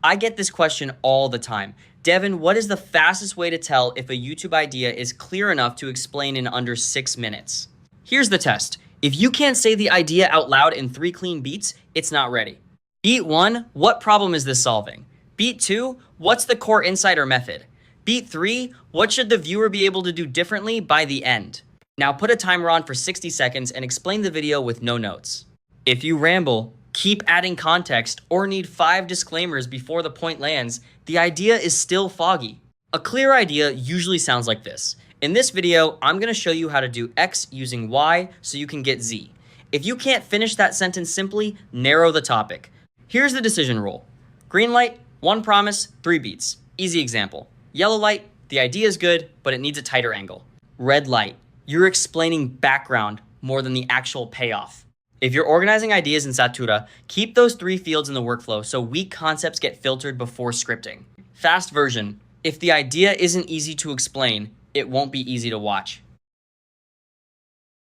I get this question all the time. Devin, what is the fastest way to tell if a YouTube idea is clear enough to explain in under 6 minutes? Here's the test. If you can't say the idea out loud in 3 clean beats, it's not ready. Beat 1, what problem is this solving? Beat 2, what's the core insight or method? Beat 3, what should the viewer be able to do differently by the end? Now put a timer on for 60 seconds and explain the video with no notes. If you ramble, keep adding context, or need 5 disclaimers before the point lands, the idea is still foggy. A clear idea usually sounds like this. In this video, I'm going to show you how to do X using Y so you can get Z. If you can't finish that sentence simply, narrow the topic. Here's the decision rule. Green light, 1 promise, 3 beats. Easy example. Yellow light, the idea is good, but it needs a tighter angle. Red light, you're explaining background more than the actual payoff. If you're organizing ideas in Satura, keep those 3 fields in the workflow so weak concepts get filtered before scripting. Fast version, if the idea isn't easy to explain, it won't be easy to watch.